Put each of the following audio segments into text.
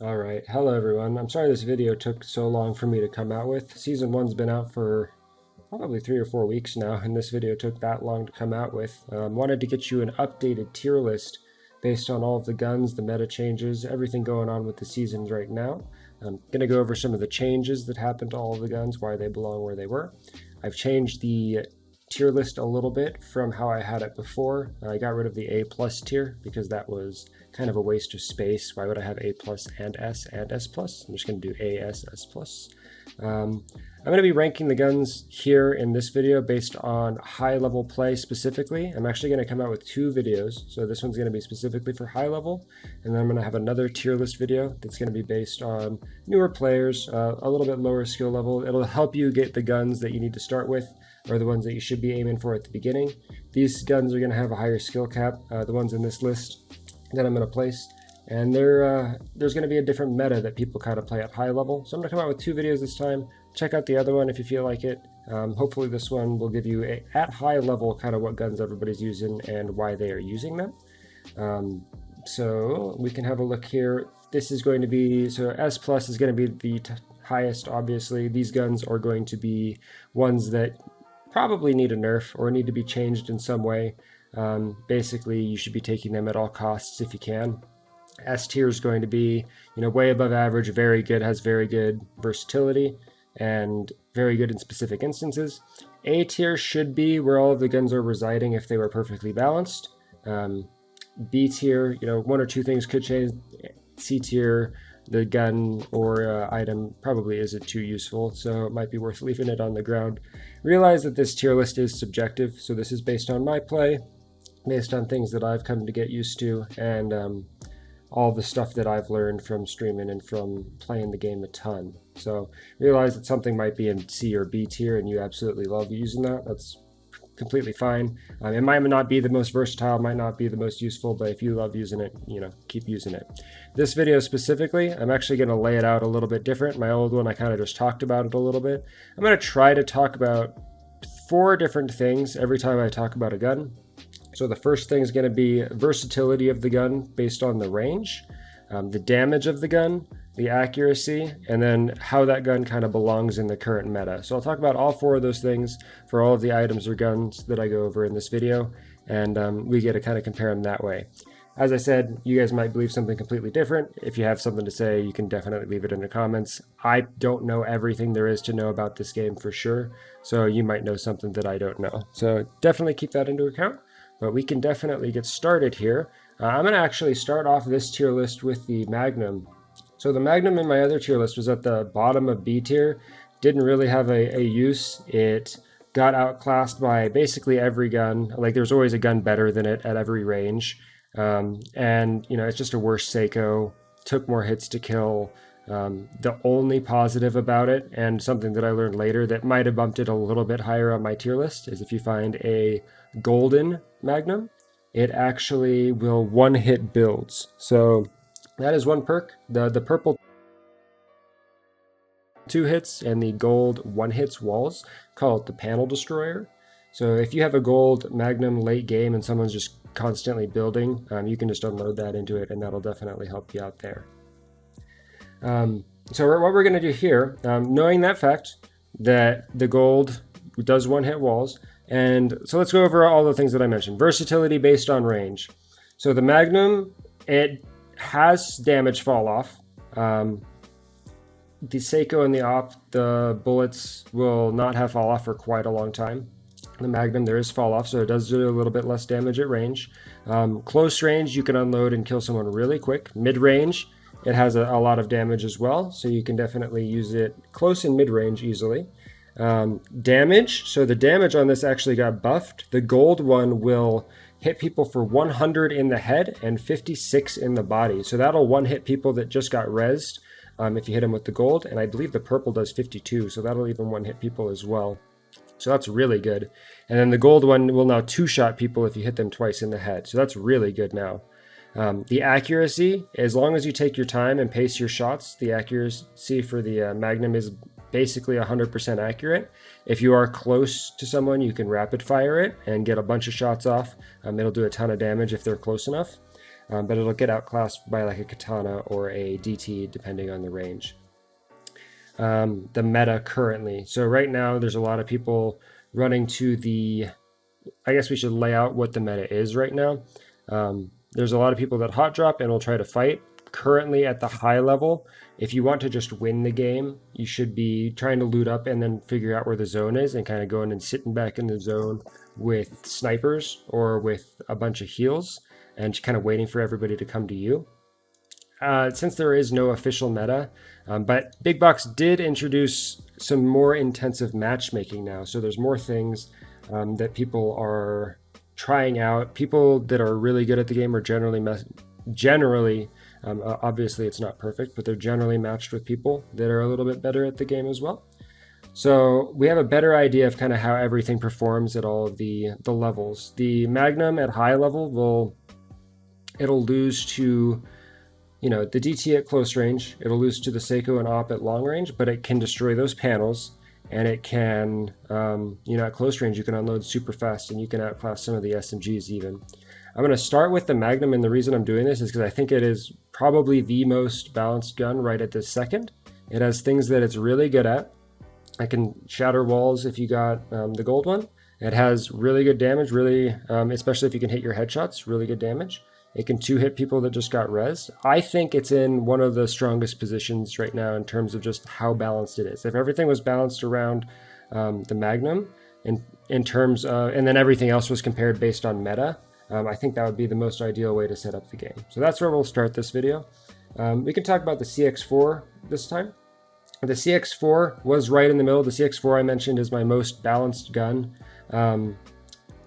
Alright, hello everyone. I'm sorry this video took so long for me to come out with. Season 1's been out for probably 3 or 4 weeks now, and this video took that long to come out with. Wanted to get you an updated tier list based on all of the guns, the meta changes, everything going on with the seasons right now. I'm going to go over some of the changes that happened to all of the guns, why they belong where they were. I've changed the tier list a little bit from how I had it before. I got rid of the A plus tier because that was kind of a waste of space. Why would I have A plus and S plus? I'm just going to do A, S, S plus. I'm going to be ranking the guns here in this video based on high level play specifically. I'm actually going to come out with 2 videos. So this one's going to be specifically for high level, and then I'm going to have another tier list video that's going to be based on newer players, a little bit lower skill level. It'll help you get the guns that you need to start with, or the ones that you should be aiming for at the beginning. These guns are going to have a higher skill cap, the ones in this list that I'm going to place. And there's going to be a different meta that people kind of play at high level. So I'm going to come out with 2 videos this time. Check out the other one if you feel like it. Hopefully this one will give you, at high level, kind of what guns everybody's using and why they are using them. So we can have a look here. This is going to be, so S plus is going to be the highest, obviously. These guns are going to be ones that probably need a nerf or need to be changed in some way. Basically, you should be taking them at all costs if you can. S tier is going to be, way above average, very good, has very good versatility, and very good in specific instances. A tier should be where all of the guns are residing if they were perfectly balanced. B tier, 1 or 2 things could change. C tier, the gun or item probably isn't too useful, so it might be worth leaving it on the ground. Realize that this tier list is subjective, so this is based on my play, based on things that I've come to get used to, and all the stuff that I've learned from streaming and from playing the game a ton. So realize that something might be in C or B tier and you absolutely love using that. That's completely fine. It might not be the most versatile, might not be the most useful, but if you love using it, keep using it. This video specifically, I'm actually going to lay it out a little bit different. My old one, I kind of just talked about it a little bit. I'm going to try to talk about 4 different things every time I talk about a gun. So the first thing is going to be versatility of the gun based on the range, the damage of the gun, the accuracy, and then how that gun kind of belongs in the current meta. So I'll talk about all 4 of those things for all of the items or guns that I go over in this video, and we get to kind of compare them that way. As I said, you guys might believe something completely different. If you have something to say, you can definitely leave it in the comments. I don't know everything there is to know about this game for sure, so you might know something that I don't know. So definitely keep that into account. But we can definitely get started here. I'm going to actually start off this tier list with the Magnum. So the Magnum in my other tier list was at the bottom of B tier. Didn't really have a use. It got outclassed by basically every gun. Like there's always a gun better than it at every range. And it's just a worse Sako. Took more hits to kill. The only positive about it, and something that I learned later that might have bumped it a little bit higher on my tier list, is if you find a golden Magnum, it actually will one-hit builds. So that is one perk. The purple 2 hits and the gold 1 hits walls, call it the panel destroyer. So if you have a gold Magnum late game and someone's just constantly building, you can just unload that into it and that'll definitely help you out there. So what we're going to do here, knowing that fact that the gold does 1-hit walls, and so let's go over all the things that I mentioned. Versatility based on range. So the Magnum, it has damage fall off. The Sako and the Op, the bullets will not have fall off for quite a long time. The Magnum, there is fall off, so it does do a little bit less damage at range. Close range, you can unload and kill someone really quick. Mid range, it has a lot of damage as well, so you can definitely use it close and mid range easily. Damage, so the damage on this actually got buffed. The gold one will hit people for 100 in the head and 56 in the body. So that'll one-hit people that just got rezzed if you hit them with the gold, and I believe the purple does 52, so that'll even one-hit people as well. So that's really good. And then the gold one will now 2-shot people if you hit them twice in the head, so that's really good now. The accuracy, as long as you take your time and pace your shots, the accuracy for the Magnum is basically 100% accurate. If you are close to someone, you can rapid fire it and get a bunch of shots off. It'll do a ton of damage if they're close enough. but it'll get outclassed by like a Katana or a DT depending on the range. The meta currently. So right now there's a lot of people running to the, I guess we should lay out what the meta is right now. There's a lot of people that hot drop and will try to fight. Currently at the high level, if you want to just win the game, you should be trying to loot up and then figure out where the zone is and kind of going and sitting back in the zone with snipers or with a bunch of heals and just kind of waiting for everybody to come to you. Since there is no official meta, but Big Box did introduce some more intensive matchmaking now. So there's more things that people are trying out. People that are really good at the game are generally, obviously it's not perfect, but they're generally matched with people that are a little bit better at the game as well. So we have a better idea of kind of how everything performs at all of the levels. The Magnum at high level it'll lose to, you know, the DT at close range. It'll lose to the Sako and Op at long range, but it can destroy those panels, and it can, you know, at close range you can unload super fast, and you can outclass some of the SMGs even. I'm going to start with the Magnum, and the reason I'm doing this is because I think it is probably the most balanced gun right at this second. It has things that it's really good at. I can shatter walls if you got the gold one. It has really good damage, really, especially if you can hit your headshots, really good damage. It can two-hit people that just got res. I think it's in one of the strongest positions right now in terms of just how balanced it is. If everything was balanced around the Magnum, in terms of, and then everything else was compared based on meta, I think that would be the most ideal way to set up the game. So that's where we'll start this video. We can talk about the CX4 this time. The CX4 was right in the middle. The CX4 I mentioned is my most balanced gun on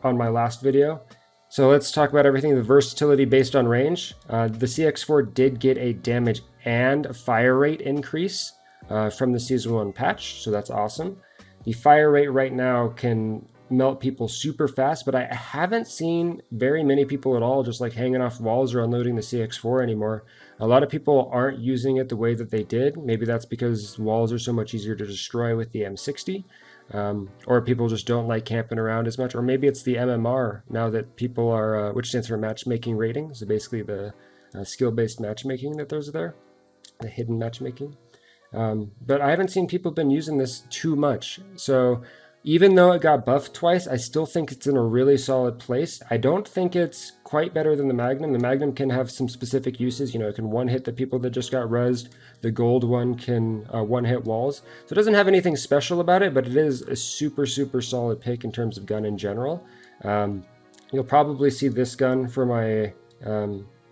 my last video. So let's talk about everything. The versatility based on range. The CX4 did get a damage and fire rate increase from the Season 1 patch, so that's awesome. The fire rate right now can melt people super fast, but I haven't seen very many people at all just like hanging off walls or unloading the CX4 anymore. A lot of people aren't using it the way that they did. Maybe that's because walls are so much easier to destroy with the M60. Or people just don't like camping around as much, or maybe it's the MMR now that people are, which stands for matchmaking rating, so basically the skill-based matchmaking that there's there, the hidden matchmaking. But I haven't seen people been using this too much. So even though it got buffed twice, I still think it's in a really solid place. I don't think it's quite better than the Magnum. The Magnum can have some specific uses. You know, it can one-hit the people that just got rezzed. The gold one can one-hit walls. So it doesn't have anything special about it, but it is a super, super solid pick in terms of gun in general. You'll probably see this gun for my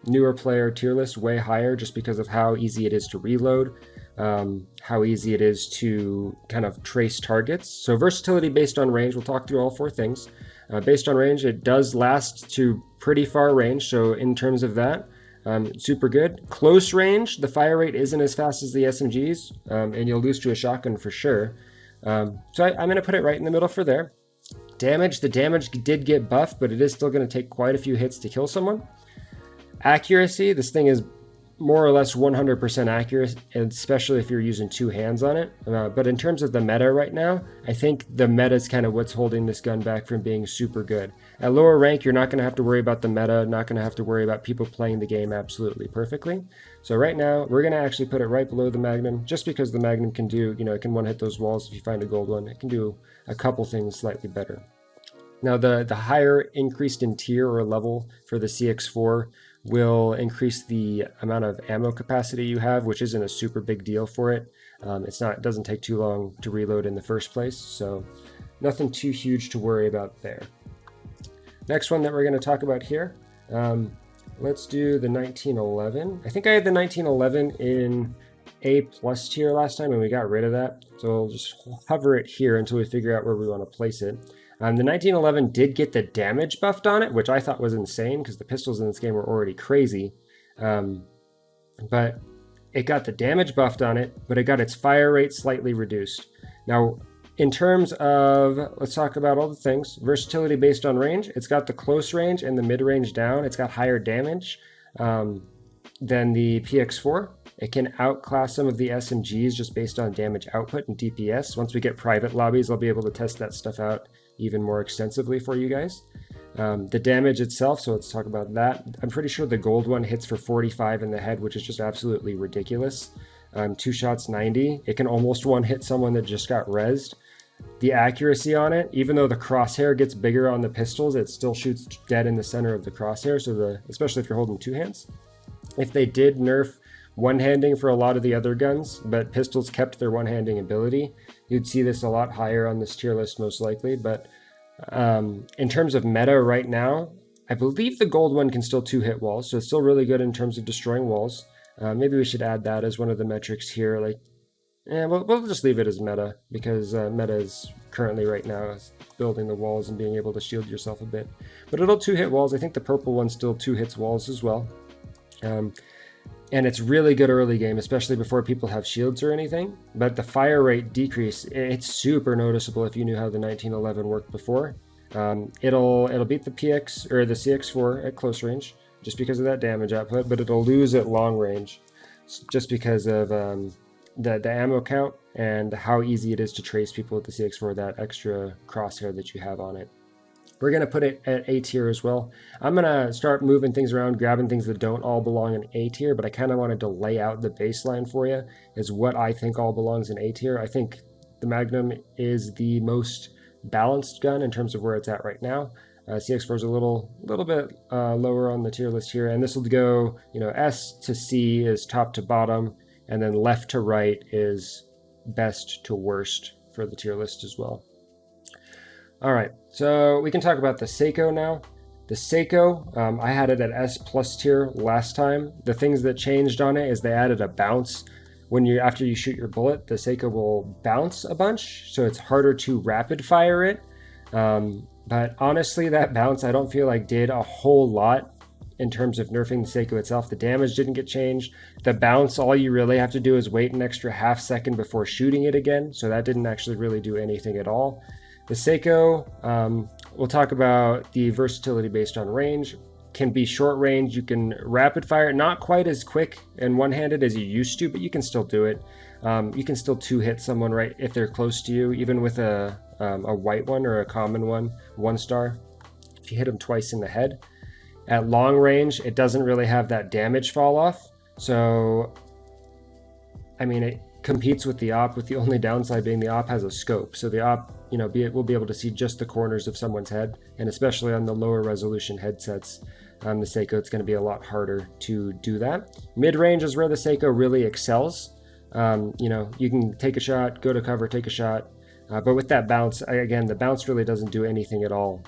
newer player tier list way higher just because of how easy it is to reload. How easy it is to kind of trace targets. So versatility based on range, we'll talk through all four things. Based on range, it does last to pretty far range, so in terms of that, super good. Close range, the fire rate isn't as fast as the SMGs, and you'll lose to a shotgun for sure. So I'm going to put it right in the middle for there. Damage, the damage did get buffed, but it is still going to take quite a few hits to kill someone. Accuracy, this thing is more or less 100% accurate, especially if you're using two hands on it. But in terms of the meta right now, I think the meta is kind of what's holding this gun back from being super good. At lower rank, you're not going to have to worry about the meta, not going to have to worry about people playing the game absolutely perfectly. So right now, we're going to actually put it right below the Magnum, just because the Magnum can do, you know, it can one-hit those walls if you find a gold one. It can do a couple things slightly better. Now, the higher increased in tier or level for the CX4 will increase the amount of ammo capacity you have, which isn't a super big deal for it. It doesn't take too long to reload in the first place, so nothing too huge to worry about there. Next one that we're going to talk about here, let's do the 1911. I think I had the 1911 in A+ tier last time, and we got rid of that, so we'll just hover it here until we figure out where we want to place it. The 1911 did get the damage buffed on it, which I thought was insane because the pistols in this game were already crazy. But it got the damage buffed on it, but it got its fire rate slightly reduced. Now, in terms of, let's talk about all the things. Versatility based on range. It's got the close range and the mid-range down. It's got higher damage than the PX4. It can outclass some of the SMGs just based on damage output and DPS. Once we get private lobbies, I'll be able to test that stuff out even more extensively for you guys. The damage itself, so let's talk about that. I'm pretty sure the gold one hits for 45 in the head, which is just absolutely ridiculous. 2 shots, 90. It can almost one hit someone that just got rezzed. The accuracy on it, even though the crosshair gets bigger on the pistols, it still shoots dead in the center of the crosshair, so especially if you're holding two hands. If they did nerf one-handing for a lot of the other guns, but pistols kept their one-handing ability, you'd see this a lot higher on this tier list most likely. But in terms of meta right now, I believe the gold one can still two-hit walls, so it's still really good in terms of destroying walls. Maybe we should add that as one of the metrics here. Like, we'll just leave it as meta, because meta is currently right now building the walls and being able to shield yourself a bit. But it'll two-hit walls. I think the purple one still two-hits walls as well. And it's really good early game, especially before people have shields or anything. But the fire rate decrease, it's super noticeable if you knew how the 1911 worked before. It'll beat the PX or the CX4 at close range just because of that damage output, but it'll lose at long range just because of the ammo count and how easy it is to trace people with the CX4, that extra crosshair that you have on it. We're going to put it at A tier as well. I'm going to start moving things around, grabbing things that don't all belong in A tier, but I kind of wanted to lay out the baseline for you is what I think all belongs in A tier. I think the Magnum is the most balanced gun in terms of where it's at right now. CX4 is a little bit lower on the tier list here, and this will go, S to C is top to bottom, and then left to right is best to worst for the tier list as well. All right, so we can talk about the Sako now. The Sako, I had it at S plus tier last time. The things that changed on it is they added a bounce. After you shoot your bullet, the Sako will bounce a bunch, so it's harder to rapid fire it. But honestly, that bounce I don't feel like did a whole lot in terms of nerfing the Sako itself. The damage didn't get changed. The bounce, all you really have to do is wait an extra half second before shooting it again, so that didn't actually really do anything at all. The Sako, we'll talk about the versatility based on range. Can be short range. You can rapid fire, not quite as quick and one-handed as you used to, but you can still do it. You can still two-hit someone right if they're close to you, even with a white one or a common one star. If you hit them twice in the head. At long range, it doesn't really have that damage fall off. So, I mean, it competes with the op, with the only downside being the op has a scope. So the op, will be able to see just the corners of someone's head, and especially on the lower resolution headsets, the Sako, it's going to be a lot harder to do that. Mid-range is where the Sako really excels. You can take a shot, go to cover, take a shot, but with that bounce, again, the bounce really doesn't do anything at all.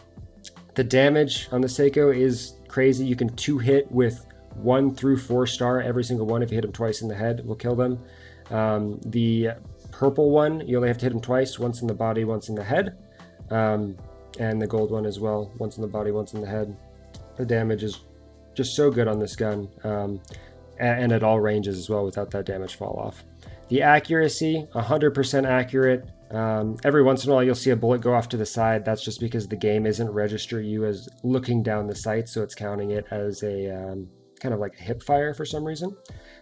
The damage on the Sako is crazy. You can two-hit with 1 through 4 star. Every single one, if you hit them twice in the head, will kill them. The purple one, you only have to hit them twice, once in the body, once in the head. And the gold one as well, once in the body, once in the head. The damage is just so good on this gun, and at all ranges as well without that damage fall off. The accuracy, 100% accurate. Every once in a while you'll see a bullet go off to the side. That's just because the game isn't registering you as looking down the sight, so it's counting it as a kind of like a hip fire for some reason.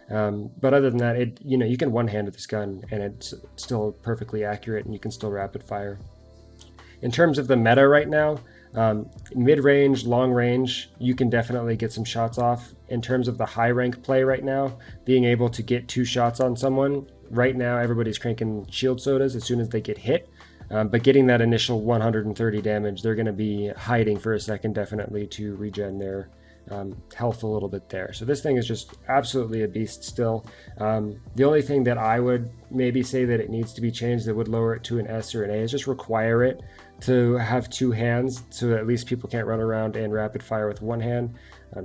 But other than that, you can one-hand this gun and it's still perfectly accurate, and you can still rapid fire. In terms of the meta right now, mid-range, long range, you can definitely get some shots off. In terms of the high rank play right now, being able to get 2 shots on someone, right now everybody's cranking shield sodas as soon as they get hit. But getting that initial 130 damage, they're going to be hiding for a second definitely to regen their health a little bit there. So this thing is just absolutely a beast still. The only thing that I would maybe say that it needs to be changed that would lower it to an S or an A is just require it to have 2 hands, so that at least people can't run around and rapid fire with 1 hand.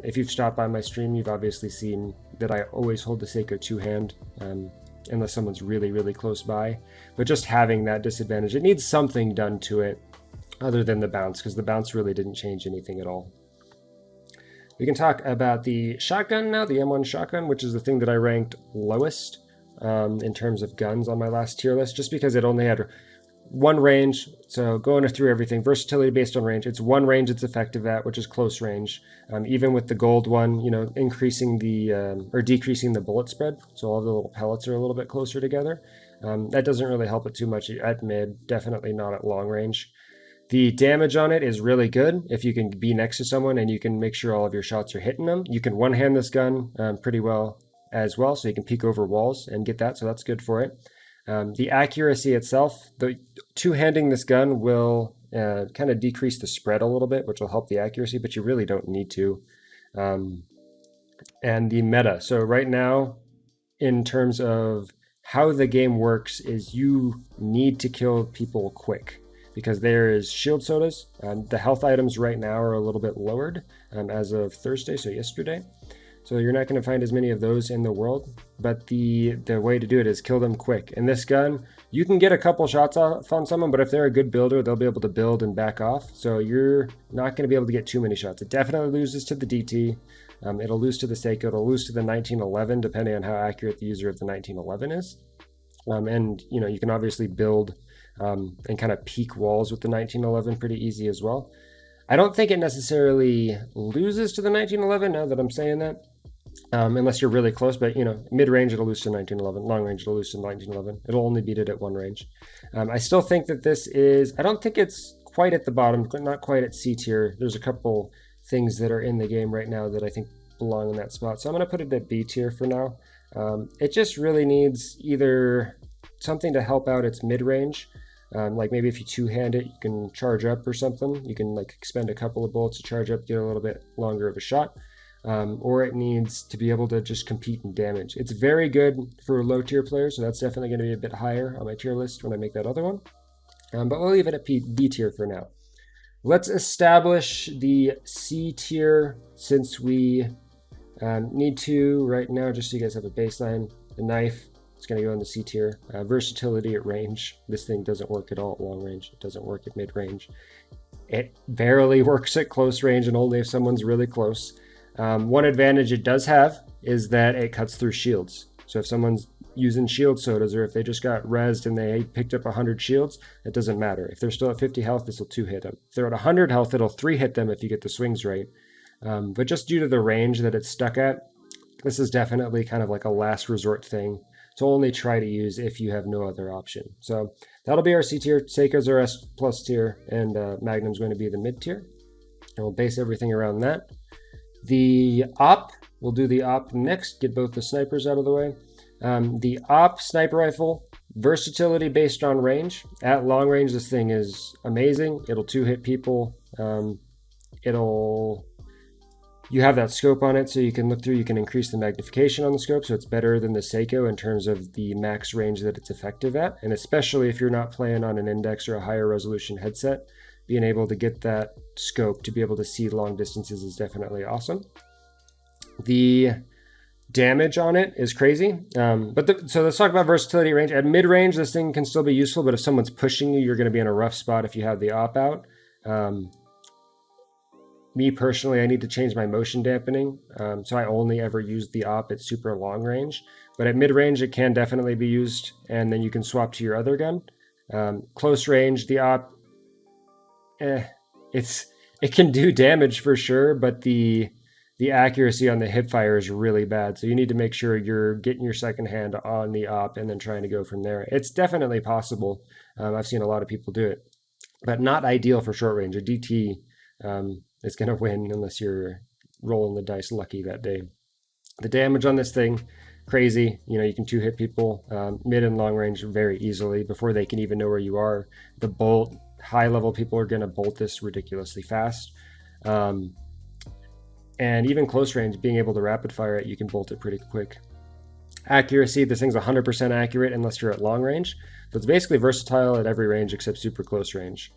If you've stopped by my stream, you've obviously seen that I always hold the Sako 2-hand, unless someone's really, really close by. But just having that disadvantage, it needs something done to it other than the bounce, because the bounce really didn't change anything at all. We can talk about the shotgun now, the M1 shotgun, which is the thing that I ranked lowest in terms of guns on my last tier list, just because it only had 1 range. So going through everything, versatility based on range, it's 1 range it's effective at, which is close range. Even with the gold one, increasing the or decreasing the bullet spread, so all the little pellets are a little bit closer together. That doesn't really help it too much at mid, definitely not at long range. The damage on it is really good if you can be next to someone and you can make sure all of your shots are hitting them. You can one-hand this gun pretty well as well, so you can peek over walls and get that, so that's good for it. The accuracy itself, the two-handing this gun will kind of decrease the spread a little bit, which will help the accuracy, but you really don't need to. And the meta. So right now, in terms of how the game works, is you need to kill people quick because there is shield sodas. The health items right now are a little bit lowered as of Thursday, so yesterday. So you're not going to find as many of those in the world, but the way to do it is kill them quick. In this gun, you can get a couple shots off on someone, but if they're a good builder, they'll be able to build and back off. So you're not going to be able to get too many shots. It definitely loses to the DT. It'll lose to the Sako. It'll lose to the 1911, depending on how accurate the user of the 1911 is. And you can obviously build and kind of peek walls with the 1911 pretty easy as well. I don't think it necessarily loses to the 1911 now that I'm saying that, unless you're really close. But mid-range it'll lose to 1911, long range it'll lose to 1911. It'll only beat it at one range. I still think that this is. I don't think it's quite at the bottom, not quite at C tier. There's a couple things that are in the game right now that I think belong in that spot. So I'm going to put it at B tier for now. It just really needs either something to help out its mid-range. Like maybe if you two-hand it, you can charge up or something. You can like expend a couple of bullets to charge up, get a little bit longer of a shot. Or it needs to be able to just compete in damage. It's very good for low-tier players, so that's definitely going to be a bit higher on my tier list when I make that other one. But we'll leave it at B tier for now. Let's establish the C tier since we need to right now, just so you guys have a baseline. The knife, it's going to go in the C tier. Versatility at range. This thing doesn't work at all at long range. It doesn't work at mid range. It barely works at close range and only if someone's really close. One advantage it does have is that it cuts through shields. So if someone's using shield sodas or if they just got rezzed and they picked up 100 shields, it doesn't matter. If they're still at 50 health, this will 2-hit them. If they're at 100 health, it'll 3-hit them if you get the swings right. But just due to the range that it's stuck at, this is definitely kind of like a last resort thing to only try to use if you have no other option. So that'll be our C tier. Sako's our S plus tier, and Magnum's going to be the mid tier. And we'll base everything around that. The op, we'll do the op next, get both the snipers out of the way. The op sniper rifle, versatility based on range. At long range, this thing is amazing. It'll 2-hit people. You have that scope on it, so you can look through, you can increase the magnification on the scope, so it's better than the Sako in terms of the max range that it's effective at. And especially if you're not playing on an index or a higher resolution headset, being able to get that scope to be able to see long distances is definitely awesome. The damage on it is crazy. So let's talk about versatility range. At mid-range, this thing can still be useful, but if someone's pushing you, you're going to be in a rough spot if you have the op out. Me personally, I need to change my motion dampening, so I only ever use the op at super long range. But at mid-range, it can definitely be used, and then you can swap to your other gun. Close range, the op, it can do damage for sure, but the accuracy on the hip fire is really bad. So you need to make sure you're getting your second hand on the op and then trying to go from there. It's definitely possible. I've seen a lot of people do it, but not ideal for short range. A DT is going to win unless you're rolling the dice lucky that day. The damage on this thing, crazy. You can 2-hit people mid and long range very easily before they can even know where you are. The bolt, high level people are going to bolt this ridiculously fast. And even close range, being able to rapid fire it, you can bolt it pretty quick. Accuracy, this thing's 100% accurate unless you're at long range. So it's basically versatile at every range except super close range.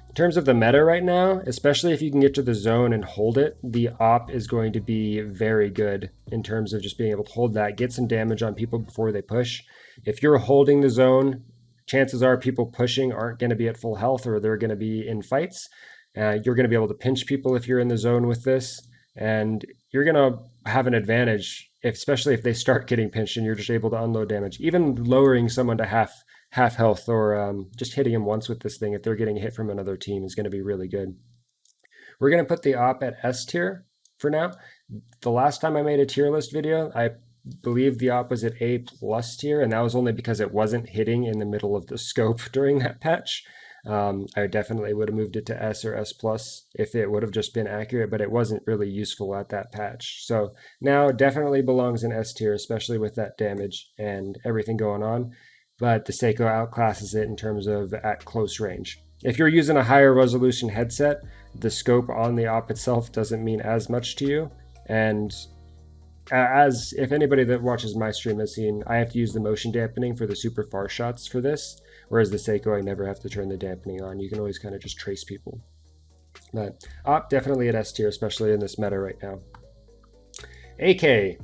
In terms of the meta right now, especially if you can get to the zone and hold it, the op is going to be very good in terms of just being able to hold that, get some damage on people before they push. If you're holding the zone, chances are people pushing aren't going to be at full health or they're going to be in fights. You're going to be able to pinch people if you're in the zone with this. And you're going to have an advantage, especially if they start getting pinched and you're just able to unload damage. Even lowering someone to half health or just hitting them once with this thing, if they're getting hit from another team, is going to be really good. We're going to put the op at S tier for now. The last time I made a tier list video, I believe the op was at A plus tier, and that was only because it wasn't hitting in the middle of the scope during that patch. I definitely would have moved it to S or S plus if it would have just been accurate, but it wasn't really useful at that patch. So now it definitely belongs in S tier, especially with that damage and everything going on. But the Sako outclasses it in terms of at close range. If you're using a higher resolution headset, the scope on the op itself doesn't mean as much to you. And as if anybody that watches my stream has seen, I have to use the motion dampening for the super far shots for this, whereas the Sako I never have to turn the dampening on. You can always kind of just trace people. But op definitely at S tier, especially in this meta right now. AK.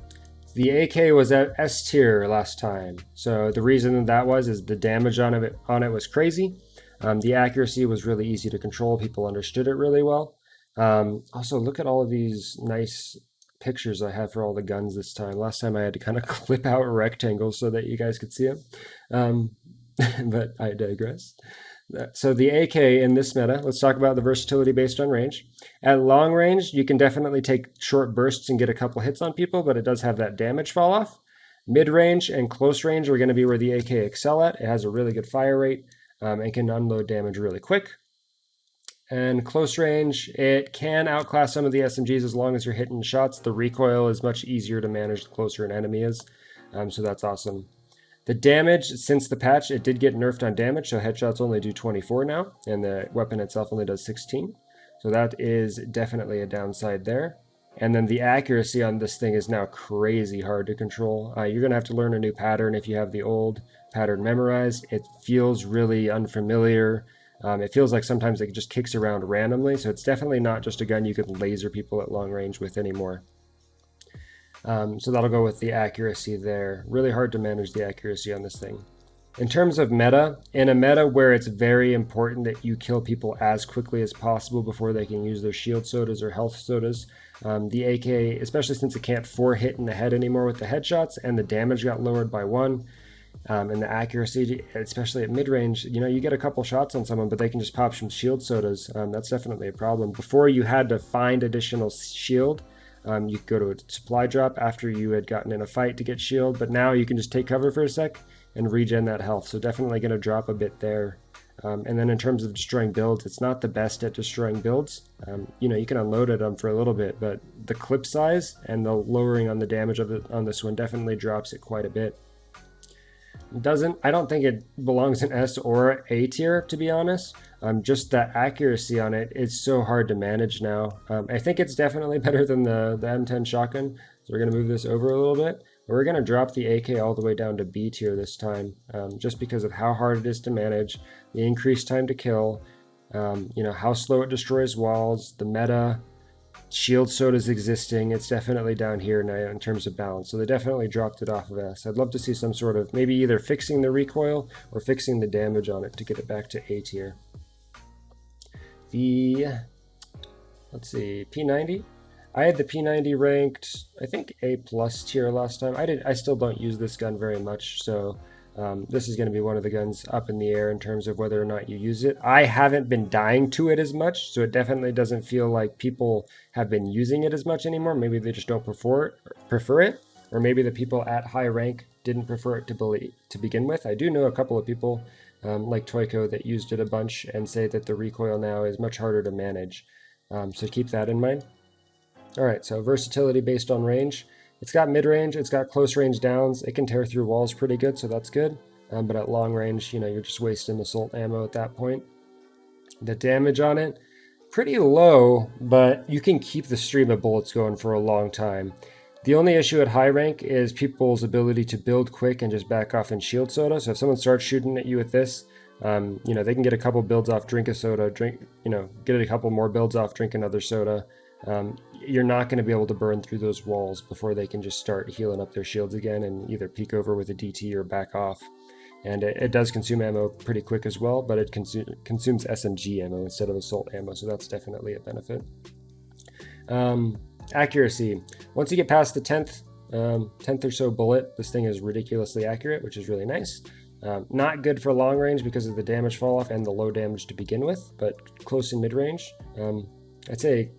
The AK was at S tier last time, so the reason that was is the damage on it was crazy. The accuracy was really easy to control. People understood it really well. Also, look at all of these nice pictures I have for all the guns this time. Last time I had to kind of clip out rectangles so that you guys could see them. But I digress. So the AK in this meta, let's talk about the versatility based on range. At long range, you can definitely take short bursts and get a couple hits on people, but it does have that damage fall off. Mid-range and close range are going to be where the AK excel at. It has a really good fire rate and can unload damage really quick. And close range, it can outclass some of the SMGs as long as you're hitting shots. The recoil is much easier to manage the closer an enemy is, so that's awesome. The damage, since the patch, it did get nerfed on damage, so headshots only do 24 now, and the weapon itself only does 16. So that is definitely a downside there. And then the accuracy on this thing is now crazy hard to control. You're going to have to learn a new pattern if you have the old pattern memorized. It feels really unfamiliar. It feels like sometimes it just kicks around randomly, so it's definitely not just a gun you can laser people at long range with anymore. So that'll go with the accuracy there. Really hard to manage the accuracy on this thing. In terms of meta, in a meta where it's very important that you kill people as quickly as possible before they can use their shield sodas or health sodas, the AK, especially since it can't 4-hit in the head anymore with the headshots, and the damage got lowered by 1, and the accuracy, especially at mid-range, you get a couple shots on someone, but they can just pop some shield sodas. That's definitely a problem. Before, you had to find additional shield. You could go to a supply drop after you had gotten in a fight to get shield, but now you can just take cover for a sec and regen that health. So definitely going to drop a bit there. And then in terms of destroying builds, it's not the best at destroying builds. You can unload it for a little bit, but the clip size and the lowering on the damage of it on this one definitely drops it quite a bit. I don't think it belongs in S or A tier, to be honest. Just that accuracy on it is so hard to manage now. I think it's definitely better than the M10 shotgun, so we're going to move this over a little bit. We're going to drop the AK all the way down to B tier this time, just because of how hard it is to manage, the increased time to kill, how slow it destroys walls, the meta, shield sodas existing. It's definitely down here now in terms of balance, so they definitely dropped it off of S. I'd love to see some sort of maybe either fixing the recoil or fixing the damage on it to get it back to A tier. Let's see, P90. I had the P90 ranked, I think A plus tier last time. I still don't use this gun very much, so this is going to be one of the guns up in the air in terms of whether or not you use it. I haven't been dying to it as much, so it definitely doesn't feel like people have been using it as much anymore. Maybe they just don't prefer it, or maybe the people at high rank didn't prefer it to begin with. I do know a couple of people like Toyko that used it a bunch and say that the recoil now is much harder to manage. So keep that in mind. All right, so versatility based on range. It's got mid-range, it's got close range downs. It can tear through walls pretty good, so that's good. But at long range, you're just wasting assault ammo at that point. The damage on it, pretty low, but you can keep the stream of bullets going for a long time. The only issue at high rank is people's ability to build quick and just back off in shield soda. So if someone starts shooting at you with this, they can get a couple builds off, drink a soda, get a couple more builds off, drink another soda. You're not going to be able to burn through those walls before they can just start healing up their shields again and either peek over with a DT or back off. And it does consume ammo pretty quick as well, but it consumes SMG ammo instead of assault ammo, so that's definitely a benefit. Accuracy. Once you get past the 10th or so bullet, this thing is ridiculously accurate, which is really nice. Not good for long range because of the damage fall off and the low damage to begin with, but close and mid range. I'd say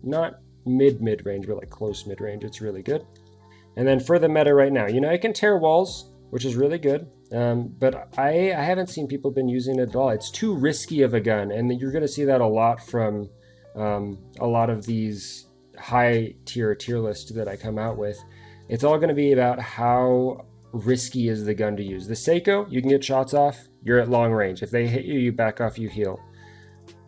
not mid range, but like close mid range. It's really good. And then for the meta right now, it can tear walls, which is really good. but I haven't seen people been using it at all. It's too risky of a gun, and you're going to see that a lot from a lot of these high tier list that I come out with. It's all going to be about how risky is the gun to use. The Sako, you can get shots off. You're at long range. If they hit you, you back off, you heal.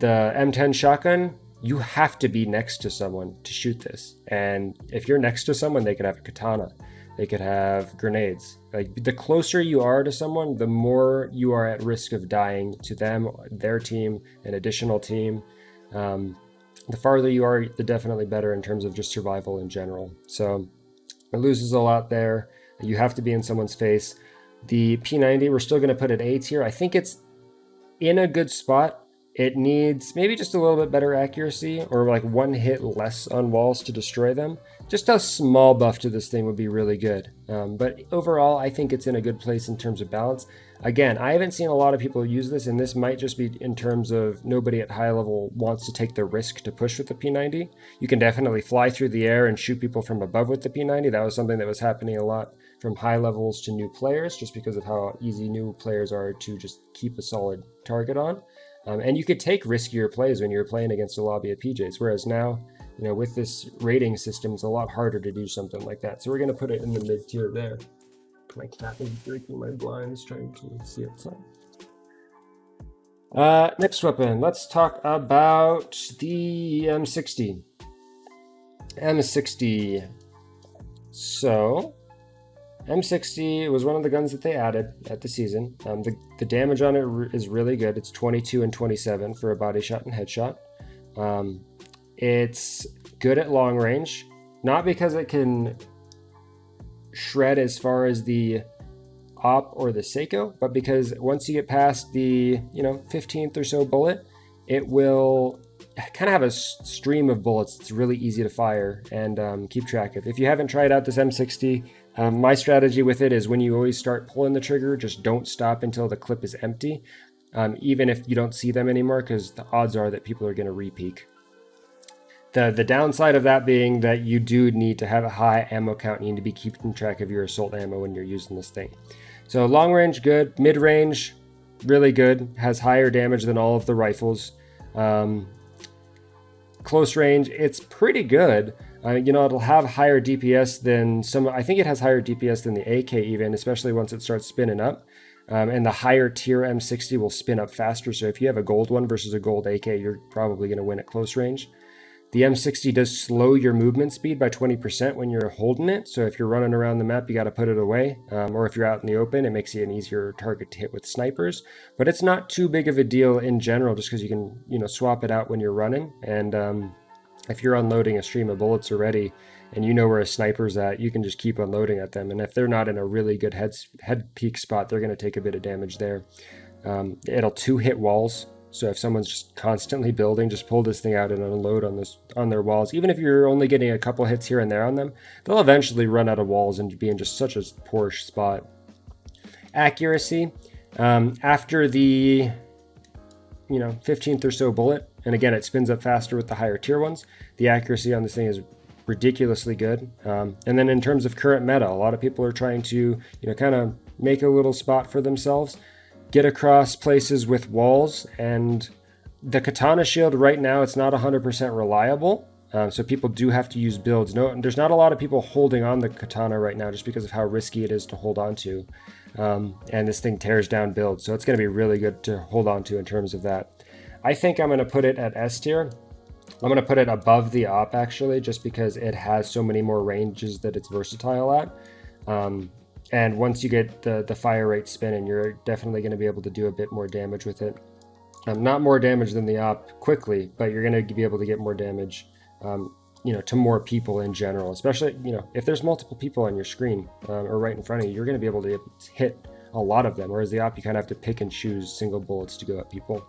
The M10 shotgun, you have to be next to someone to shoot this. And if you're next to someone, they could have a katana. They could have grenades. Like, the closer you are to someone, the more you are at risk of dying to them, their team, an additional team. The farther you are, the definitely better in terms of just survival in general. So it loses a lot there. You have to be in someone's face. The P90, we're still going to put it A tier. I think it's in a good spot. It needs maybe just a little bit better accuracy, or like one hit less on walls to destroy them. Just a small buff to this thing would be really good. But overall, I think it's in a good place in terms of balance. Again, I haven't seen a lot of people use this, and this might just be in terms of nobody at high level wants to take the risk to push with the P90. You can definitely fly through the air and shoot people from above with the P90. That was something that was happening a lot from high levels to new players, just because of how easy new players are to just keep a solid target on. And you could take riskier plays when you're playing against a lobby of PJs, whereas now, with this rating system, it's a lot harder to do something like that. So we're going to put it in the mid tier there. My cat is breaking my blinds trying to see outside. Next weapon, let's talk about the M60. M60. So M60 was one of the guns that they added at the season. The damage on it is really good. It's 22 and 27 for a body shot and headshot. It's good at long range, not because it can shred as far as the op or the Sako, but because once you get past the 15th or so bullet, it will kind of have a stream of bullets. It's really easy to fire and keep track of. If you haven't tried out this M60, my strategy with it is when you always start pulling the trigger, just don't stop until the clip is empty, even if you don't see them anymore, because the odds are that people are going to re-peek. The downside of that being that you do need to have a high ammo count. You need to be keeping track of your assault ammo when you're using this thing. So long range, good. Mid range, really good. Has higher damage than all of the rifles. Close range, it's pretty good. It'll have higher DPS than some. I think it has higher DPS than the AK even, especially once it starts spinning up. And the higher tier M60 will spin up faster. So if you have a gold one versus a gold AK, you're probably going to win at close range. The M60 does slow your movement speed by 20% when you're holding it. So if you're running around the map, you got to put it away. Or if you're out in the open, it makes you an easier target to hit with snipers. But it's not too big of a deal in general, just because you can, swap it out when you're running. And if you're unloading a stream of bullets already, and you know where a sniper's at, you can just keep unloading at them. And if they're not in a really good head peak spot, they're going to take a bit of damage there. It'll 2-hit walls. So if someone's just constantly building, just pull this thing out and unload on their walls. Even if you're only getting a couple hits here and there on them, they'll eventually run out of walls and be in just such a poor spot. Accuracy, after the 15th or so bullet, and again, it spins up faster with the higher tier ones, the accuracy on this thing is ridiculously good. And then in terms of current meta, a lot of people are trying to kind of make a little spot for themselves, get across places with walls. And the Katana shield right now, it's not 100% reliable. So people do have to use builds. There's not a lot of people holding on the Katana right now just because of how risky it is to hold on to. And this thing tears down builds. So it's going to be really good to hold on to in terms of that. I think I'm going to put it at S tier. I'm going to put it above the op actually, just because it has so many more ranges that it's versatile at. And once you get the fire rate spinning, you're definitely going to be able to do a bit more damage with it. Not more damage than the op quickly, but you're going to be able to get more damage, to more people in general. Especially, if there's multiple people on your screen or right in front of you, you're going to be able to hit a lot of them. Whereas the op, you kind of have to pick and choose single bullets to go at people.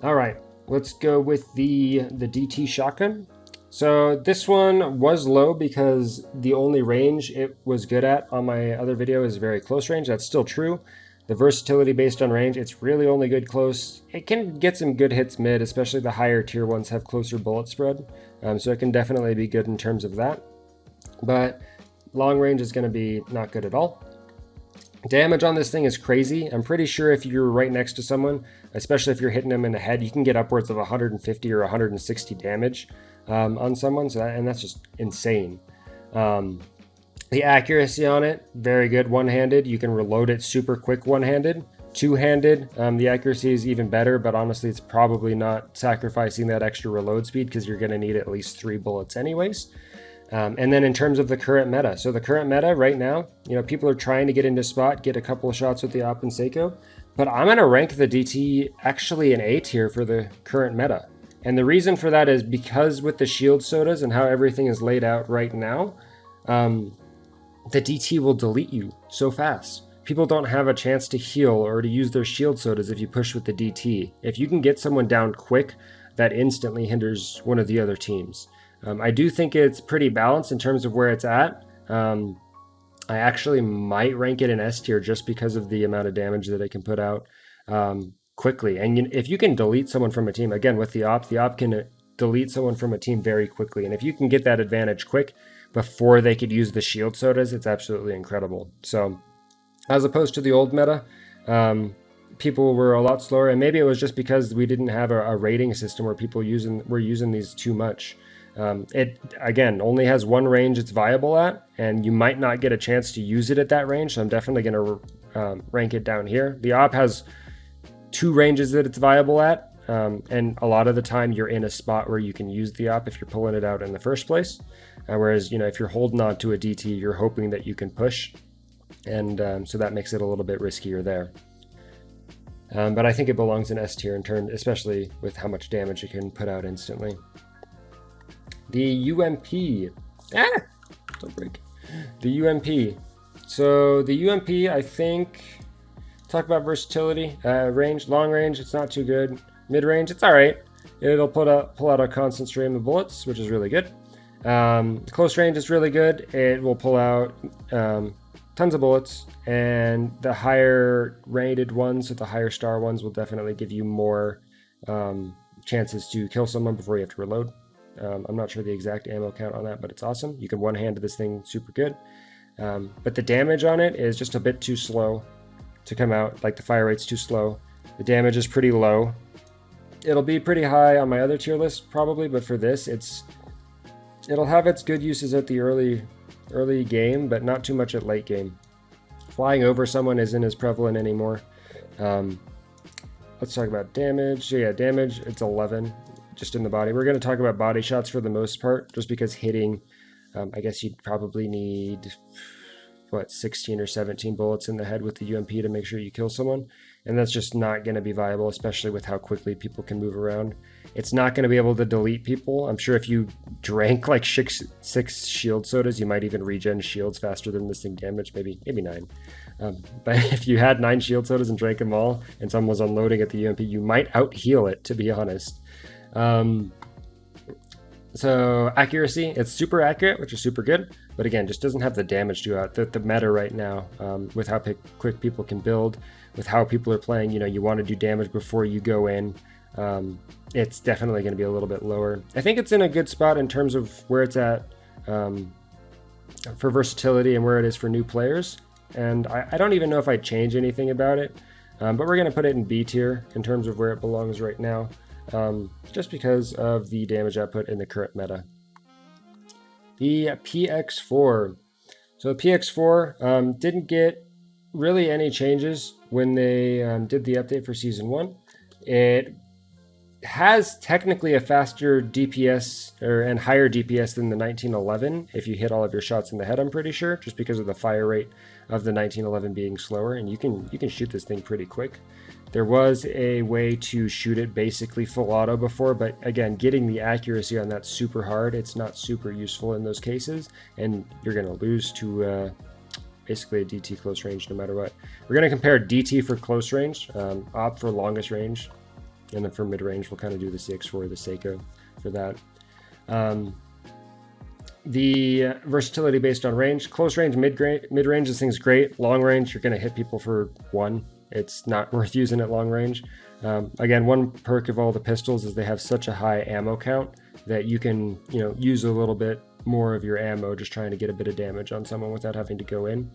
All right, let's go with the DT shotgun. So this one was low because the only range it was good at on my other video is very close range. That's still true. The versatility based on range, it's really only good close. It can get some good hits mid, especially the higher tier ones have closer bullet spread. So it can definitely be good in terms of that. But long range is going to be not good at all. Damage on this thing is crazy. I'm pretty sure if you're right next to someone, especially if you're hitting them in the head, you can get upwards of 150 or 160 damage on someone. And that's just insane. The accuracy on it, very good. One-handed, you can reload it super quick one-handed. Two-handed, the accuracy is even better, but honestly, it's probably not sacrificing that extra reload speed because you're going to need at least 3 bullets anyways. And then in terms of the current meta, so the current meta right now, people are trying to get into spot, get a couple of shots with the Op and Sako, but I'm going to rank the DT actually an A tier for the current meta. And the reason for that is because with the shield sodas and how everything is laid out right now, the DT will delete you so fast. People don't have a chance to heal or to use their shield sodas if you push with the DT. If you can get someone down quick, that instantly hinders one of the other teams. I do think it's pretty balanced in terms of where it's at. I actually might rank it in S tier just because of the amount of damage that it can put out quickly. And if you can delete someone from a team, again, with the op can delete someone from a team very quickly. And if you can get that advantage quick before they could use the shield sodas, it's absolutely incredible. So as opposed to the old meta, people were a lot slower. And maybe it was just because we didn't have a rating system where people were using these too much. It, again, only has one range it's viable at, and you might not get a chance to use it at that range, so I'm definitely going to rank it down here. The op has 2 ranges that it's viable at, and a lot of the time you're in a spot where you can use the op if you're pulling it out in the first place, whereas, if you're holding on to a DT, you're hoping that you can push, and so that makes it a little bit riskier there. But I think it belongs in S tier in turn, especially with how much damage it can put out instantly. The UMP. Don't break. The UMP. So the UMP, I think, talk about versatility. Range, long range, it's not too good. Mid range, it's all right. It'll pull out a constant stream of bullets, which is really good. Close range is really good. It will pull out tons of bullets, and the higher rated ones, so the higher star ones, will definitely give you more chances to kill someone before you have to reload. I'm not sure the exact ammo count on that, but it's awesome. You can one-hand this thing super good. But the damage on it is just a bit too slow to come out. Like, the fire rate's too slow. The damage is pretty low. It'll be pretty high on my other tier list probably, but for this, it'll have its good uses at the early game, but not too much at late game. Flying over someone isn't as prevalent anymore. Let's talk about damage. So yeah, damage, it's 11. Just in the body. We're going to talk about body shots for the most part, just because hitting, I guess you'd probably need, 16 or 17 bullets in the head with the UMP to make sure you kill someone. And that's just not going to be viable, especially with how quickly people can move around. It's not going to be able to delete people. I'm sure if you drank like six shield sodas, you might even regen shields faster than this thing damage, maybe 9. But if you had 9 shield sodas and drank them all, and someone was unloading at the UMP, you might out-heal it, to be honest. So accuracy, it's super accurate, which is super good, but again, just doesn't have the damage to it. The meta right now, with how quick people can build, with how people are playing, you want to do damage before you go in. It's definitely going to be a little bit lower. I think it's in a good spot in terms of where it's at for versatility and where it is for new players. And I don't even know if I'd change anything about it, but we're going to put it in B tier in terms of where it belongs right now. Just because of the damage output in the current meta. The PX4. So the PX4 didn't get really any changes when they did the update for Season 1. It has technically a faster DPS and higher DPS than the 1911 if you hit all of your shots in the head, I'm pretty sure, just because of the fire rate of the 1911 being slower, and you can shoot this thing pretty quick. There was a way to shoot it basically full auto before, but again, getting the accuracy on that super hard. It's not super useful in those cases, and you're going to lose to basically a DT close range no matter what. We're going to compare DT for close range, op for longest range, and then for mid range, we'll kind of do the CX4 or the Sako for that. The versatility based on range, close range, mid range, this thing's great. Long range, you're going to hit people for 1. It's not worth using at long range. Again, one perk of all the pistols is they have such a high ammo count that you can, use a little bit more of your ammo just trying to get a bit of damage on someone without having to go in.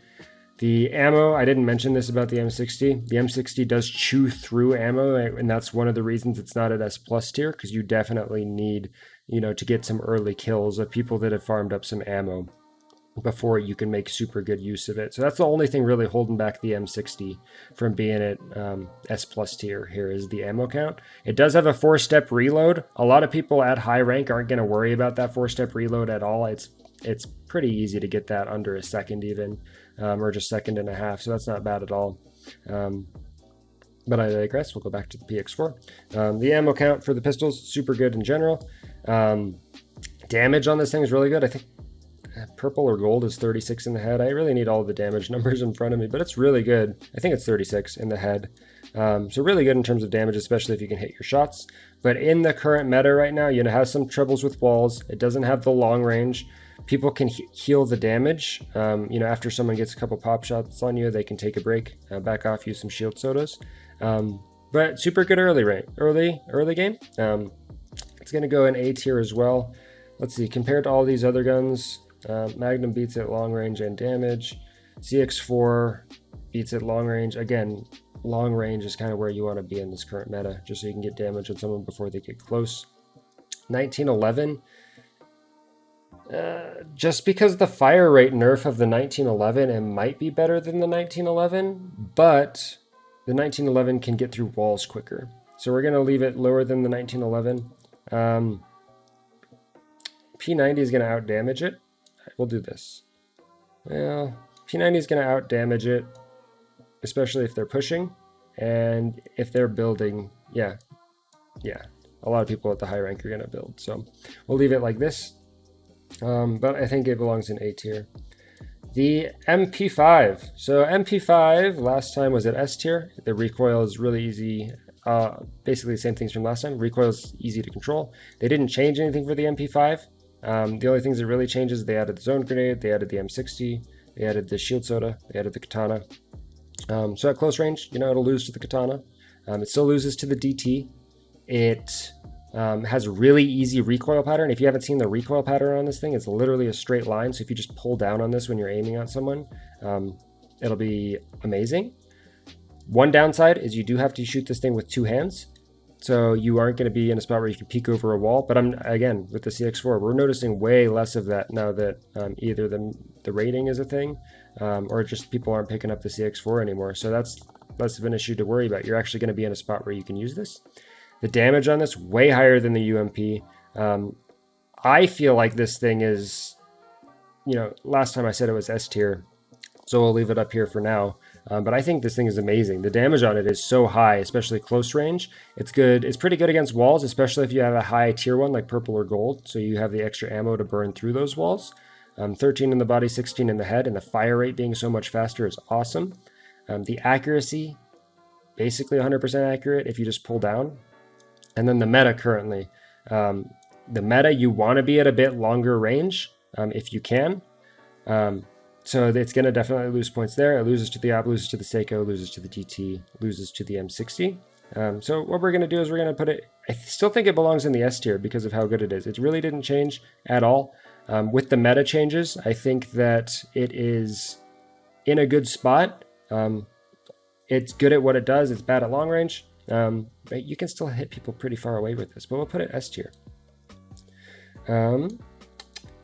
The ammo, I didn't mention this about the M60. The M60 does chew through ammo, and that's one of the reasons it's not at S plus tier, because you definitely need, to get some early kills of people that have farmed up some ammo before you can make super good use of it. So that's the only thing really holding back the M60 from being at S plus tier here is the ammo count. It does have a 4-step reload. A lot of people at high rank aren't going to worry about that 4-step reload at all. It's pretty easy to get that under a second even, or just second and a half, so that's not bad at all. But I digress. We'll go back to the PX4. The ammo count for the pistols, super good in general. Damage on this thing is really good. I think purple or gold is 36 in the head. I really need all the damage numbers in front of me, but it's really good. I think it's 36 in the head. So really good in terms of damage, especially if you can hit your shots. But in the current meta right now, it has some troubles with walls. It doesn't have the long range. People can heal the damage. After someone gets a couple pop shots on you, they can take a break, back off, use some shield sodas. But super good early game. It's going to go in A tier as well. Let's see, compared to all these other guns, Magnum beats it long range and damage. CX4 beats it long range. Again, long range is kind of where you want to be in this current meta, just so you can get damage on someone before they get close. 1911. Just because the fire rate nerf of the 1911, it might be better than the 1911, but the 1911 can get through walls quicker. So we're going to leave it lower than the 1911. P90 is going to out damage it. We'll do this. Well, P90 is going to out damage it, especially if they're pushing, and if they're building. Yeah, a lot of people at the high rank are going to build, so we'll leave it like this. But I think it belongs in A tier. The MP5. So MP5 last time was at S tier. The recoil is really easy. Basically the same things from last time. Recoil is easy to control. They didn't change anything for the MP5. The only things that really changed is they added the zone grenade, they added the M60, they added the shield soda, they added the katana. So at close range, it'll lose to the katana. It still loses to the DT. It has a really easy recoil pattern. If you haven't seen the recoil pattern on this thing, it's literally a straight line. So if you just pull down on this when you're aiming at someone, it'll be amazing. One downside is you do have to shoot this thing with two hands. So you aren't going to be in a spot where you can peek over a wall. But again, with the CX4, we're noticing way less of that now that either the rating is a thing, or just people aren't picking up the CX4 anymore. So that's less of an issue to worry about. You're actually going to be in a spot where you can use this. The damage on this, way higher than the UMP. I feel like this thing is, last time I said it was S tier, so we'll leave it up here for now. But I think this thing is amazing. The damage on it is so high, especially close range. It's good. It's pretty good against walls, especially if you have a high tier one like purple or gold. So you have the extra ammo to burn through those walls. 13 in the body, 16 in the head, and the fire rate being so much faster is awesome. The accuracy, basically 100% accurate if you just pull down. And then the meta currently. The meta, you want to be at a bit longer range if you can. So it's going to definitely lose points there. It loses to the Op, loses to the Sako, loses to the DT, loses to the M60. So what we're going to do is we're going to put it, I still think it belongs in the S tier because of how good it is. It really didn't change at all. With the meta changes, I think that it is in a good spot. It's good at what it does. It's bad at long range. But you can still hit people pretty far away with this, but we'll put it S tier.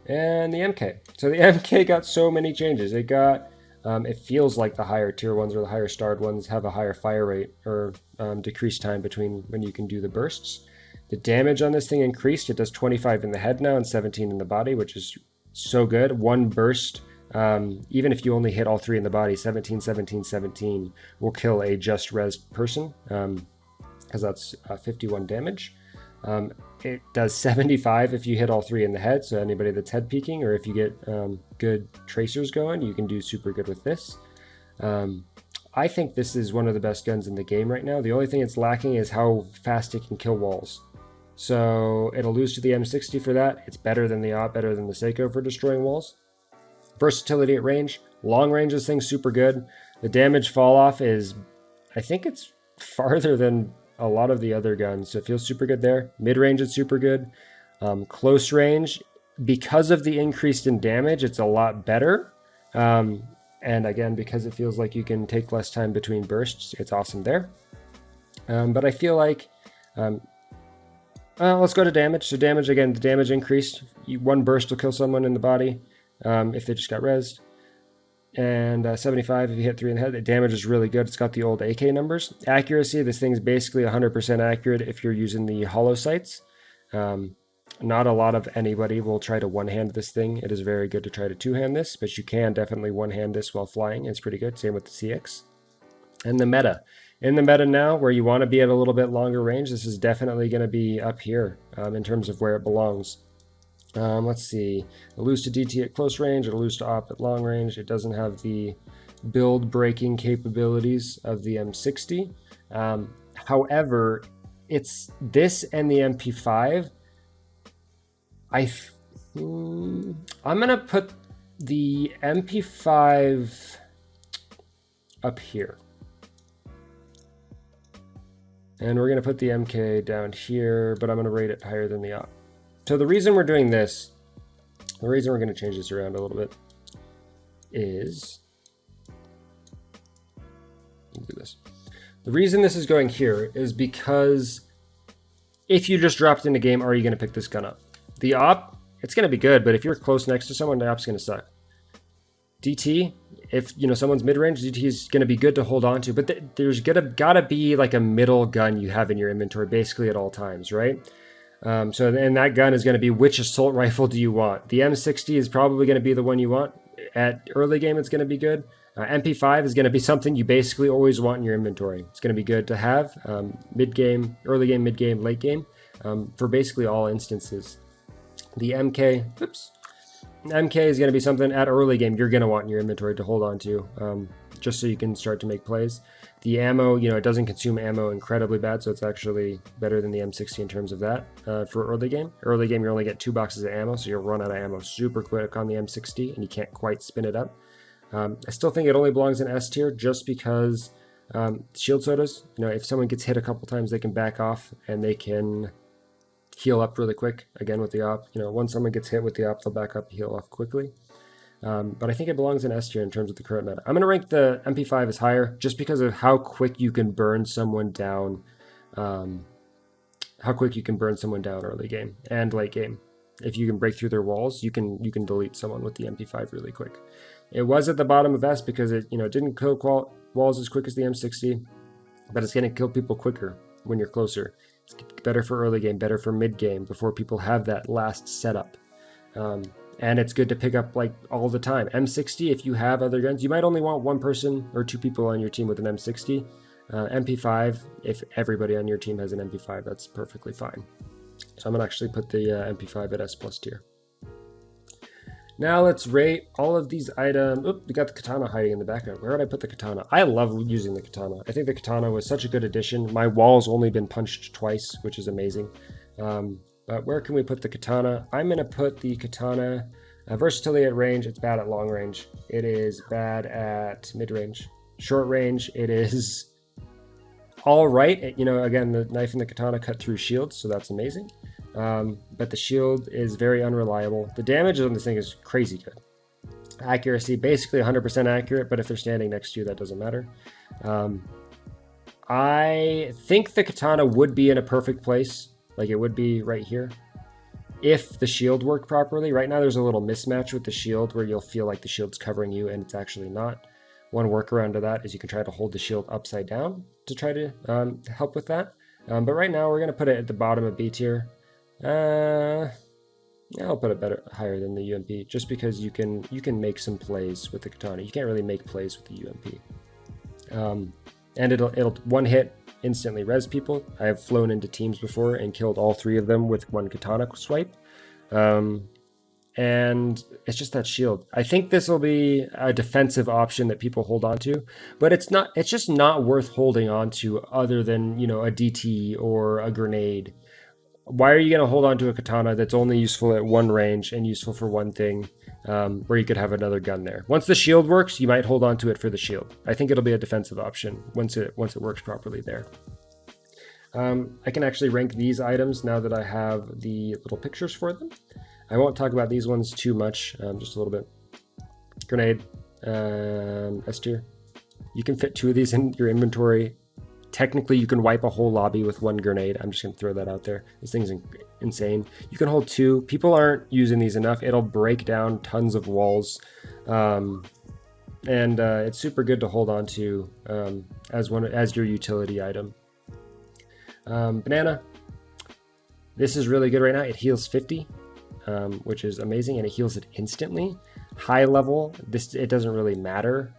And the MK. So the MK got so many changes. It got, it feels like the higher tier ones or the higher starred ones have a higher fire rate or decreased time between when you can do the bursts. The damage on this thing increased. It does 25 in the head now and 17 in the body, which is so good. One burst, even if you only hit all three in the body, 17, 17, 17 will kill a just rezzed person, because that's 51 damage. It does 75 if you hit all three in the head, so anybody that's head peeking, or if you get good tracers going, you can do super good with this. I think this is one of the best guns in the game right now. The only thing it's lacking is how fast it can kill walls. So it'll lose to the M60 for that. It's better than the Op, better than the Sako for destroying walls. Versatility at range. Long range, this thing's super good. The damage fall off is, I think it's farther than a lot of the other guns, so it feels super good there. Mid-range is super good. Close range, because of the increase in damage, it's a lot better. And again, because it feels like you can take less time between bursts, it's awesome there. But I feel like, let's go to damage. So damage, again, the damage increased. One burst will kill someone in the body if they just got rezzed. And 75 if you hit 3 in the head. The damage is really good. It's got the old AK numbers. Accuracy, this thing's basically 100% accurate if you're using the hollow sights. Not a lot of anybody will try to one-hand this thing. It is very good to try to two-hand this, but you can definitely one-hand this while flying. It's pretty good. Same with the CX. And the meta. In the meta now, where you want to be at a little bit longer range, this is definitely going to be up here in terms of where it belongs. Let's see. It'll lose to DT at close range. It'll lose to op at long range. It doesn't have the build breaking capabilities of the M60. However, it's this and the MP5. I'm gonna put the MP5 up here, and we're gonna put the MK down here, but I'm gonna rate it higher than the op. So the reason we're doing this, the reason we're gonna change this around a little bit is, let's do this. The reason this is going here is because if you just dropped in a game, are you gonna pick this gun up? The op, it's going to be good, but if you're close next to someone, the op's going to suck. DT, if someone's mid-range, DT is going to be good to hold on to, but there's gotta be like a middle gun you have in your inventory basically at all times, right? And that gun is going to be, which assault rifle do you want? The M60 is probably going to be the one you want. At early game, it's going to be good. MP5 is going to be something you basically always want in your inventory. It's going to be good to have mid-game, early game, mid-game, late game, for basically all instances. The MK is going to be something at early game you're going to want in your inventory to hold on to, just so you can start to make plays. The ammo, it doesn't consume ammo incredibly bad, so it's actually better than the M60 in terms of that for early game. Early game, you only get 2 boxes of ammo, so you'll run out of ammo super quick on the M60, and you can't quite spin it up. I still think it only belongs in S tier just because shield sodas, if someone gets hit a couple times, they can back off, and they can heal up really quick again with the op. Once someone gets hit with the op, they'll back up, heal off quickly. But I think it belongs in S tier in terms of the current meta. I'm going to rank the MP5 as higher just because of how quick you can burn someone down. Early game and late game. If you can break through their walls, you can delete someone with the MP5 really quick. It was at the bottom of S because it didn't kill walls as quick as the M60, but it's going to kill people quicker when you're closer. It's better for early game, better for mid game before people have that last setup. And it's good to pick up like all the time. M60, if you have other guns, you might only want one person or 2 people on your team with an M60. MP5, if everybody on your team has an MP5, that's perfectly fine. So I'm going to actually put the MP5 at S+ tier. Now let's rate all of these items. Oop, we got the katana hiding in the background. Where would I put the katana? I love using the katana. I think the katana was such a good addition. My wall's only been punched twice, which is amazing. But where can we put the katana? I'm going to put the katana versatility at range. It's bad at long range. It is bad at mid-range. Short range, it is all right. Again, the knife and the katana cut through shields, so that's amazing. But the shield is very unreliable. The damage on this thing is crazy good. Accuracy, basically 100% accurate, but if they're standing next to you, that doesn't matter. I think the katana would be in a perfect place, like it would be right here, if the shield worked properly. Right now there's a little mismatch with the shield where you'll feel like the shield's covering you and it's actually not. One workaround to that is you can try to hold the shield upside down to try to help with that. But right now we're going to put it at the bottom of B tier. I'll put it higher than the UMP, just because you can make some plays with the katana. You can't really make plays with the UMP. And it'll one hit instantly res people. I have flown into teams before and killed all 3 of them with one katana swipe. And it's just that shield. I think this will be a defensive option that people hold on to, but it's just not worth holding on to other than, a DT or a grenade. Why are you going to hold on to a katana that's only useful at one range and useful for one thing, where you could have another gun there? Once the shield works, you might hold on to it for the shield. I think it'll be a defensive option once it works properly there. I can actually rank these items now that I have the little pictures for them. I won't talk about these ones too much, just a little bit. Grenade, S tier. You can fit 2 of these in your inventory. Technically, you can wipe a whole lobby with 1 grenade. I'm just going to throw that out there. This thing's insane. You can hold 2. People aren't using these enough. It'll break down tons of walls. And it's super good to hold on to as your utility item. Banana. This is really good right now. It heals 50, which is amazing, and it heals it instantly. High level, it doesn't really matter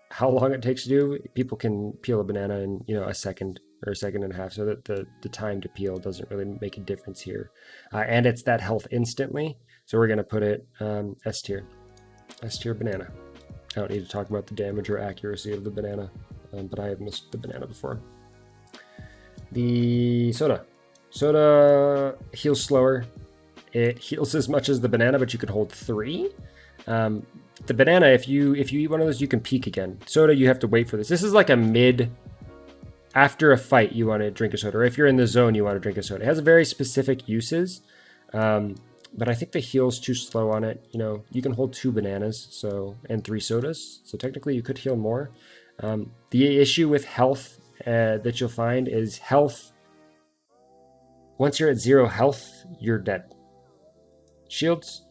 how long it takes to do. People can peel a banana in a second or a second and a half, so that the time to peel doesn't really make a difference here. And it's that health instantly, so we're gonna put it S tier. S tier banana. I don't need to talk about the damage or accuracy of the banana, but I have missed the banana before. The soda. Soda heals slower. It heals as much as the banana, but you can hold 3. The banana, if you eat one of those, you can peak again. Soda, you have to wait for this. This is like a mid, after a fight, you want to drink a soda. Or if you're in the zone, you want to drink a soda. It has very specific uses, but I think the heal's too slow on it. You can hold 2 bananas and 3 sodas, so technically you could heal more. The issue with health that you'll find is health. Once you're at 0 health, you're dead. Shields.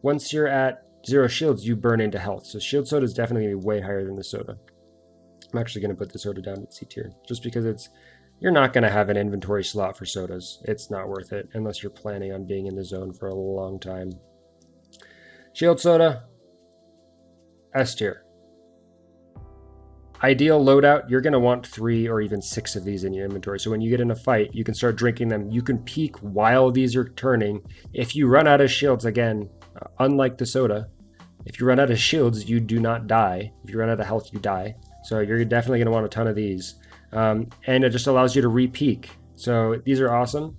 Once you're at 0 shields, you burn into health. So shield soda is definitely going to be way higher than the soda. I'm actually going to put the soda down at C tier, just because you're not going to have an inventory slot for sodas. It's not worth it unless you're planning on being in the zone for a long time. Shield soda, S tier. Ideal loadout, you're going to want 3 or even 6 of these in your inventory. So when you get in a fight, you can start drinking them. You can peek while these are turning. If you run out of shields, again, unlike the soda, if you run out of shields, you do not die. If you run out of health, you die. So you're definitely going to want a ton of these. And it just allows you to re-peek. So these are awesome.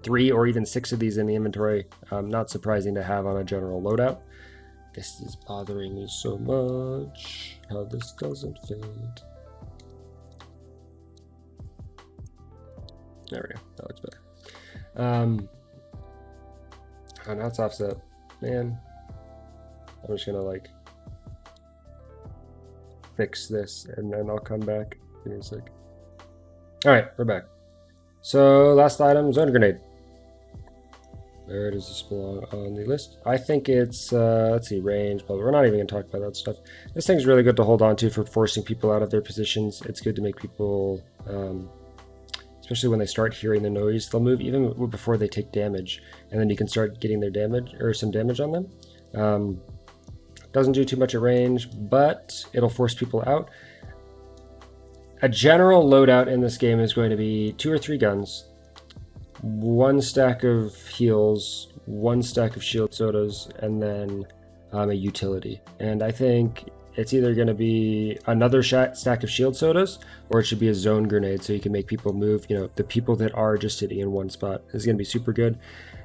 3 or even 6 of these in the inventory. Not surprising to have on a general loadout. This is bothering me so much. How this doesn't fit. There we go. That looks better. Oh, now it's offset. Man. I'm just gonna fix this and then I'll come back. Give me a sec. Alright, we're back. So last item, zone grenade. Where does this belong on the list? I think it's, let's see, range, but we're not even going to talk about that stuff. This thing's really good to hold on to for forcing people out of their positions. It's good to make people, especially when they start hearing the noise, they'll move even before they take damage, and then you can start getting their damage, or some damage on them. Doesn't do too much at range, but it'll force people out. A general loadout in this game is going to be 2 or 3 guns, 1 stack of heals, 1 stack of shield sodas, and then a utility. And I think it's either going to be another stack of shield sodas, or it should be a zone grenade so you can make people move. The people that are just sitting in one spot is going to be super good.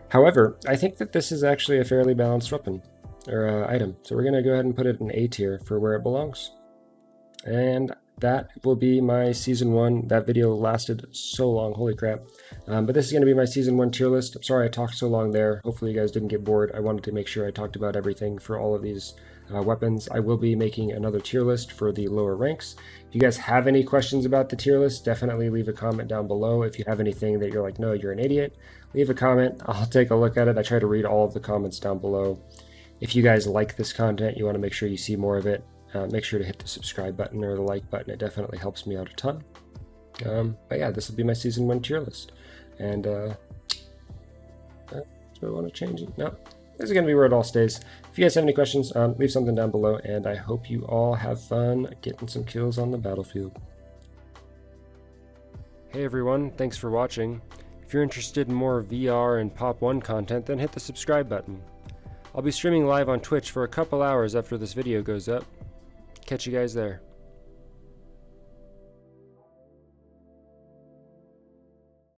However, I think that this is actually a fairly balanced weapon or item. So we're going to go ahead and put it in A tier for where it belongs. And that will be my season 1. That video lasted so long, holy crap. But this is going to be my season 1 tier list. I'm sorry I talked so long there. Hopefully you guys didn't get bored. I wanted to make sure I talked about everything for all of these weapons. I will be making another tier list for the lower ranks. If you guys have any questions about the tier list, definitely leave a comment down below. If you have anything that you're like, no, you're an idiot, leave a comment. I'll take a look at it. I try to read all of the comments down below. If you guys like this content, you want to make sure you see more of it, make sure to hit the subscribe button or the like button. It definitely helps me out a ton. But yeah, this will be my season 1 tier list. And do I want to change it? No, this is going to be where it all stays. If you guys have any questions, leave something down below, and I hope you all have fun getting some kills on the battlefield. Hey everyone, thanks for watching. If you're interested in more VR and Pop 1 content, then hit the subscribe button. I'll be streaming live on Twitch for a couple hours after this video goes up. Catch you guys there.